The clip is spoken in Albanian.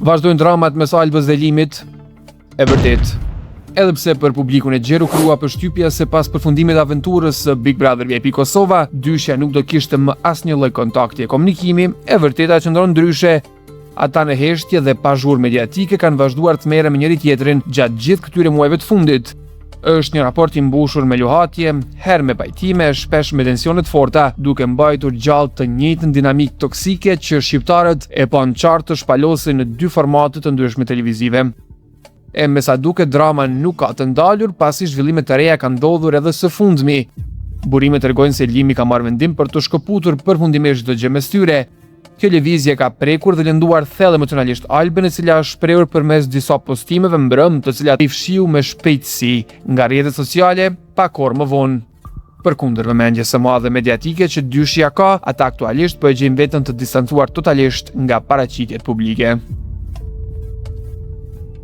Vazhdojnë dramat mes Albës dhe Limit. E vërtet, edhe pse për publikun e gjerë u krua përshtypja se pas përfundimit të aventurës së Big Brother VIP Kosova, dyshja nuk do kishte më asnjë lloj kontakti e komunikimi, e vërteta qëndron ndryshe. Ata në heshtje dhe pa zhurmë mediatike kanë vazhduar të merren me njëri tjetrin gjatë gjithë këtyre muajve të fundit. Është një raport i mbushur me luhatje, herë me pajtime, shpesh me tensione të forta, duke mbajtur gjallë të njëjtën dinamikë toksike që shqiptarët e pançartë të shpalosin në dy formate të ndryshme televizive. E me sa duket drama nuk ka të ndalur pasi zhvillimet të reja kanë ndodhur edhe së fundmi. Burimet tregojnë se Limi ka marrë vendim për të shkëputur përfundimisht çdo gjë mes tyre. Kjo lëvizje ka prekur dhe lënduar thellë emocionalisht Albën, e cila është shprehur përmes disa postimeve mbrëm, të cilat i fshiu me shpejtësi nga rrjetet sociale pak orë më vonë. Përkundër vëmendjes së madhe mediatike që dyshja ka, ata aktualisht po e gjejnë veten të distancuar totalisht nga paraqitjet publike.